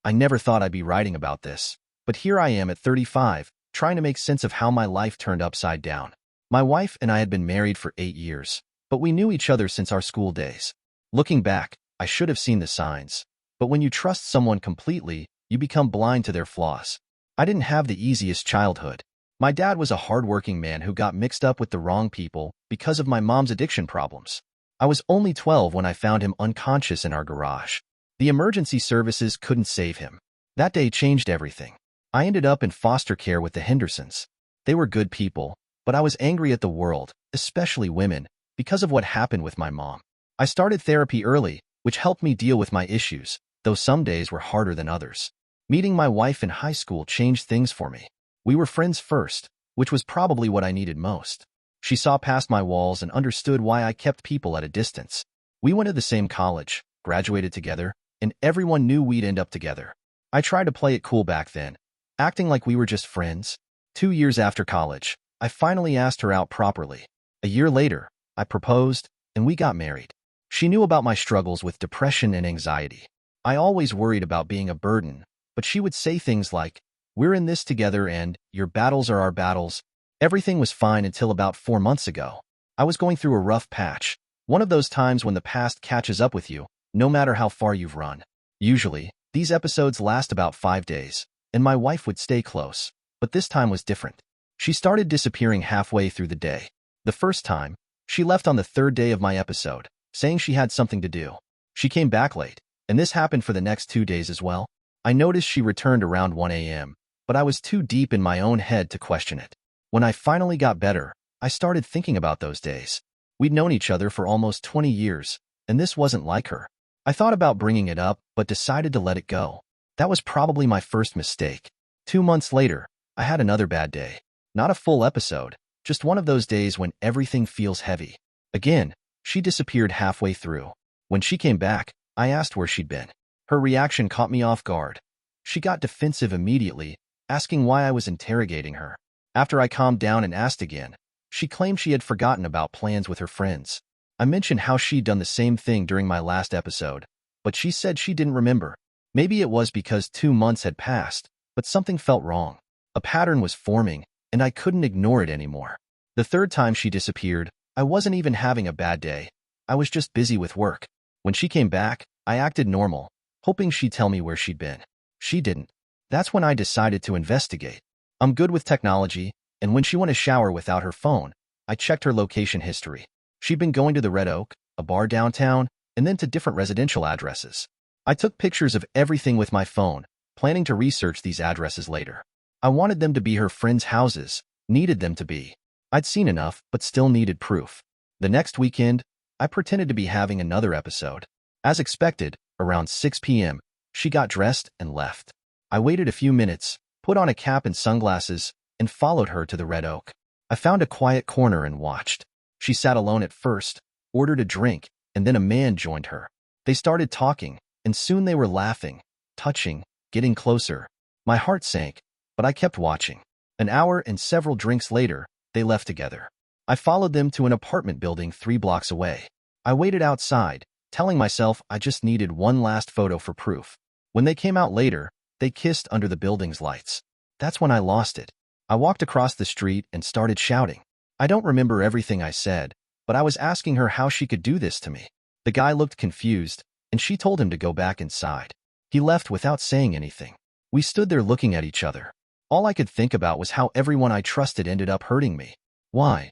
I never thought I'd be writing about this, but here I am at 35, trying to make sense of how my life turned upside down. My wife and I had been married for 8 years, but we knew each other since our school days. Looking back, I should have seen the signs. But when you trust someone completely, you become blind to their flaws. I didn't have the easiest childhood. My dad was a hardworking man who got mixed up with the wrong people because of my mom's addiction problems. I was only 12 when I found him unconscious in our garage. The emergency services couldn't save him. That day changed everything. I ended up in foster care with the Hendersons. They were good people, but I was angry at the world, especially women, because of what happened with my mom. I started therapy early, which helped me deal with my issues, though some days were harder than others. Meeting my wife in high school changed things for me. We were friends first, which was probably what I needed most. She saw past my walls and understood why I kept people at a distance. We went to the same college, graduated together, and everyone knew we'd end up together. I tried to play it cool back then, acting like we were just friends. 2 years after college, I finally asked her out properly. A year later, I proposed, and we got married. She knew about my struggles with depression and anxiety. I always worried about being a burden, but she would say things like, "We're in this together and your battles are our battles." Everything was fine until about 4 months ago. I was going through a rough patch, one of those times when the past catches up with you, no matter how far you've run. Usually, these episodes last about 5 days, and my wife would stay close, but this time was different. She started disappearing halfway through the day. The first time, she left on the 3rd day of my episode, saying she had something to do. She came back late, and this happened for the next 2 days as well. I noticed she returned around 1 a.m., but I was too deep in my own head to question it. When I finally got better, I started thinking about those days. We'd known each other for almost 20 years, and this wasn't like her. I thought about bringing it up, but decided to let it go. That was probably my first mistake. 2 months later, I had another bad day. Not a full episode, just one of those days when everything feels heavy. Again, she disappeared halfway through. When she came back, I asked where she'd been. Her reaction caught me off guard. She got defensive immediately, asking why I was interrogating her. After I calmed down and asked again, she claimed she had forgotten about plans with her friends. I mentioned how she'd done the same thing during my last episode, but she said she didn't remember. Maybe it was because 2 months had passed, but something felt wrong. A pattern was forming, and I couldn't ignore it anymore. The 3rd time she disappeared, I wasn't even having a bad day. I was just busy with work. When she came back, I acted normal, hoping she'd tell me where she'd been. She didn't. That's when I decided to investigate. I'm good with technology, and when she went to shower without her phone, I checked her location history. She'd been going to the Red Oak, a bar downtown, and then to different residential addresses. I took pictures of everything with my phone, planning to research these addresses later. I wanted them to be her friends' houses, needed them to be. I'd seen enough, but still needed proof. The next weekend, I pretended to be having another episode. As expected, around 6 p.m., she got dressed and left. I waited a few minutes, put on a cap and sunglasses, and followed her to the Red Oak. I found a quiet corner and watched. She sat alone at first, ordered a drink, and then a man joined her. They started talking, and soon they were laughing, touching, getting closer. My heart sank, but I kept watching. An hour and several drinks later, they left together. I followed them to an apartment building 3 blocks away. I waited outside, telling myself I just needed one last photo for proof. When they came out later, they kissed under the building's lights. That's when I lost it. I walked across the street and started shouting. I don't remember everything I said, but I was asking her how she could do this to me. The guy looked confused, and she told him to go back inside. He left without saying anything. We stood there looking at each other. All I could think about was how everyone I trusted ended up hurting me. Why?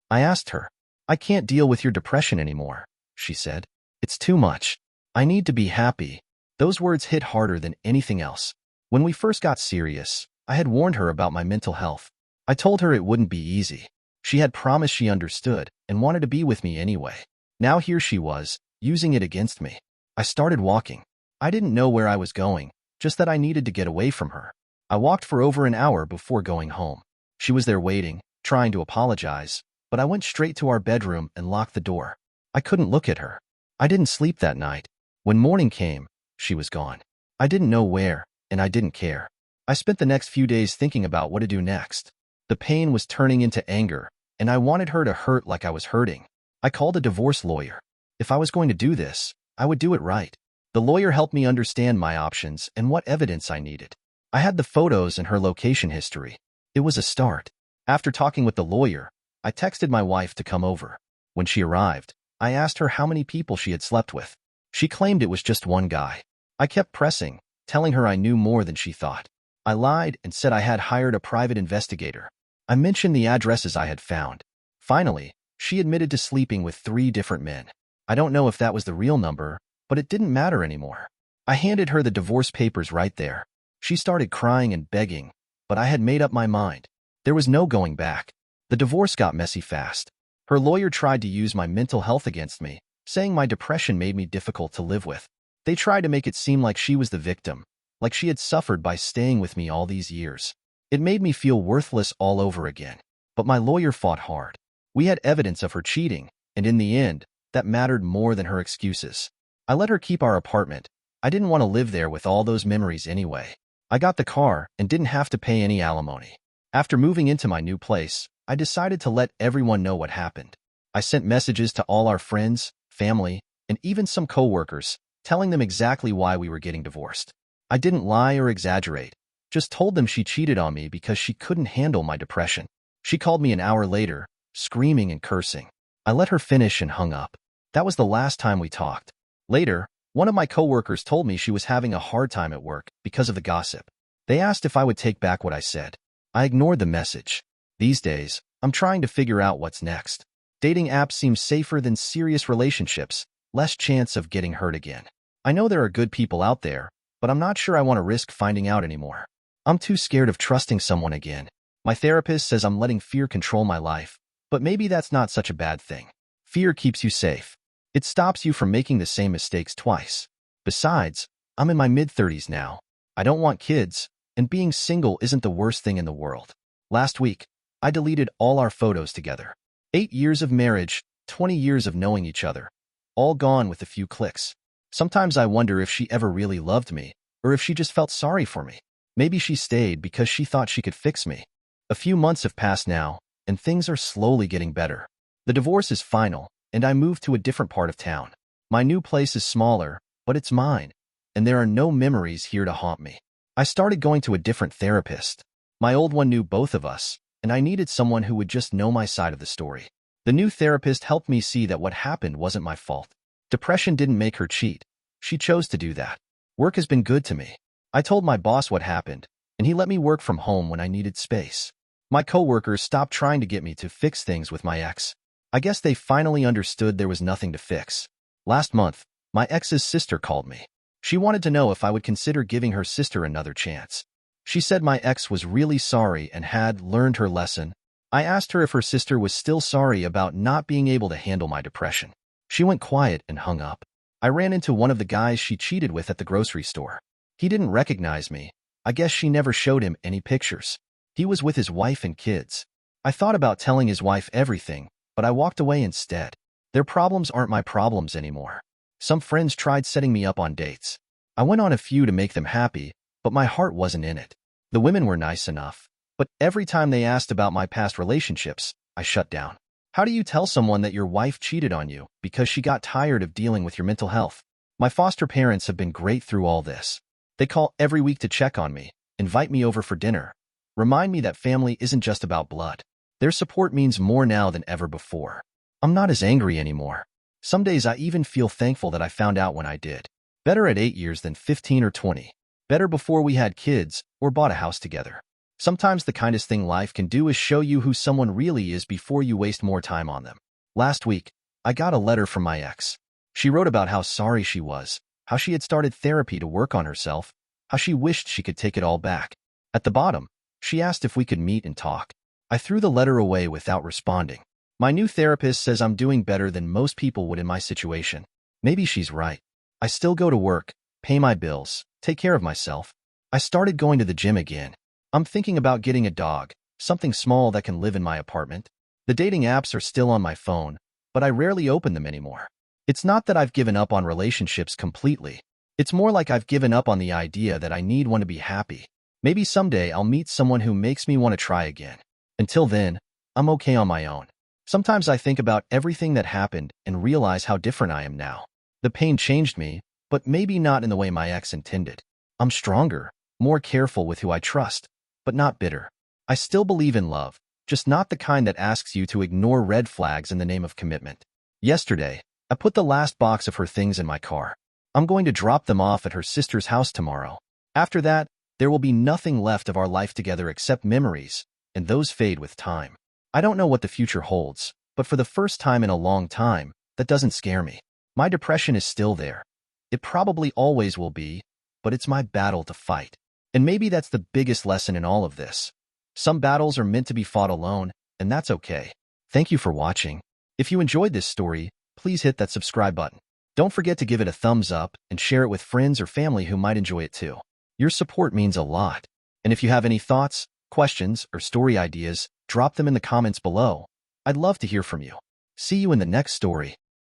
I asked her. I can't deal with your depression anymore, she said. It's too much. I need to be happy. Those words hit harder than anything else. When we first got serious, I had warned her about my mental health. I told her it wouldn't be easy. She had promised she understood and wanted to be with me anyway. Now here she was, using it against me. I started walking. I didn't know where I was going, just that I needed to get away from her. I walked for over an hour before going home. She was there waiting, trying to apologize, but I went straight to our bedroom and locked the door. I couldn't look at her. I didn't sleep that night. When morning came, she was gone. I didn't know where, and I didn't care. I spent the next few days thinking about what to do next. The pain was turning into anger, and I wanted her to hurt like I was hurting. I called a divorce lawyer. If I was going to do this, I would do it right. The lawyer helped me understand my options and what evidence I needed. I had the photos and her location history. It was a start. After talking with the lawyer, I texted my wife to come over. When she arrived, I asked her how many people she had slept with. She claimed it was just one guy. I kept pressing, telling her I knew more than she thought. I lied and said I had hired a private investigator. I mentioned the addresses I had found. Finally, she admitted to sleeping with 3 different men. I don't know if that was the real number, but it didn't matter anymore. I handed her the divorce papers right there. She started crying and begging, but I had made up my mind. There was no going back. The divorce got messy fast. Her lawyer tried to use my mental health against me, saying my depression made me difficult to live with. They tried to make it seem like she was the victim, like she had suffered by staying with me all these years. It made me feel worthless all over again. But my lawyer fought hard. We had evidence of her cheating, and in the end, that mattered more than her excuses. I let her keep our apartment. I didn't want to live there with all those memories anyway. I got the car and didn't have to pay any alimony. After moving into my new place, I decided to let everyone know what happened. I sent messages to all our friends, family, and even some coworkers, telling them exactly why we were getting divorced. I didn't lie or exaggerate, just told them she cheated on me because she couldn't handle my depression. She called me an hour later, screaming and cursing. I let her finish and hung up. That was the last time we talked. Later, one of my coworkers told me she was having a hard time at work because of the gossip. They asked if I would take back what I said. I ignored the message. These days, I'm trying to figure out what's next. Dating apps seem safer than serious relationships, less chance of getting hurt again. I know there are good people out there, but I'm not sure I want to risk finding out anymore. I'm too scared of trusting someone again. My therapist says I'm letting fear control my life, but maybe that's not such a bad thing. Fear keeps you safe. It stops you from making the same mistakes twice. Besides, I'm in my mid-30s now. I don't want kids, and being single isn't the worst thing in the world. Last week, I deleted all our photos together. 8 years of marriage, 20 years of knowing each other, all gone with a few clicks. Sometimes I wonder if she ever really loved me, or if she just felt sorry for me. Maybe she stayed because she thought she could fix me. A few months have passed now, and things are slowly getting better. The divorce is final, and I moved to a different part of town. My new place is smaller, but it's mine, and there are no memories here to haunt me. I started going to a different therapist. My old one knew both of us, and I needed someone who would just know my side of the story. The new therapist helped me see that what happened wasn't my fault. Depression didn't make her cheat. She chose to do that. Work has been good to me. I told my boss what happened, and he let me work from home when I needed space. My coworkers stopped trying to get me to fix things with my ex. I guess they finally understood there was nothing to fix. Last month, my ex's sister called me. She wanted to know if I would consider giving her sister another chance. She said my ex was really sorry and had learned her lesson. I asked her if her sister was still sorry about not being able to handle my depression. She went quiet and hung up. I ran into one of the guys she cheated with at the grocery store. He didn't recognize me. I guess she never showed him any pictures. He was with his wife and kids. I thought about telling his wife everything, but I walked away instead. Their problems aren't my problems anymore. Some friends tried setting me up on dates. I went on a few to make them happy, but my heart wasn't in it. The women were nice enough, but every time they asked about my past relationships, I shut down. How do you tell someone that your wife cheated on you because she got tired of dealing with your mental health? My foster parents have been great through all this. They call every week to check on me, invite me over for dinner, remind me that family isn't just about blood. Their support means more now than ever before. I'm not as angry anymore. Some days I even feel thankful that I found out when I did. Better at 8 years than 15 or 20. Better before we had kids or bought a house together. Sometimes the kindest thing life can do is show you who someone really is before you waste more time on them. Last week, I got a letter from my ex. She wrote about how sorry she was, how she had started therapy to work on herself, how she wished she could take it all back. At the bottom, she asked if we could meet and talk. I threw the letter away without responding. My new therapist says I'm doing better than most people would in my situation. Maybe she's right. I still go to work, pay my bills, take care of myself. I started going to the gym again. I'm thinking about getting a dog, something small that can live in my apartment. The dating apps are still on my phone, but I rarely open them anymore. It's not that I've given up on relationships completely. It's more like I've given up on the idea that I need one to be happy. Maybe someday I'll meet someone who makes me want to try again. Until then, I'm okay on my own. Sometimes I think about everything that happened and realize how different I am now. The pain changed me, but maybe not in the way my ex intended. I'm stronger, more careful with who I trust, but not bitter. I still believe in love, just not the kind that asks you to ignore red flags in the name of commitment. Yesterday, I put the last box of her things in my car. I'm going to drop them off at her sister's house tomorrow. After that, there will be nothing left of our life together except memories, and those fade with time. I don't know what the future holds, but for the first time in a long time, that doesn't scare me. My depression is still there. It probably always will be, but it's my battle to fight. And maybe that's the biggest lesson in all of this. Some battles are meant to be fought alone, and that's okay. Thank you for watching. If you enjoyed this story, please hit that subscribe button. Don't forget to give it a thumbs up and share it with friends or family who might enjoy it too. Your support means a lot. And if you have any thoughts, questions, or story ideas, drop them in the comments below. I'd love to hear from you. See you in the next story.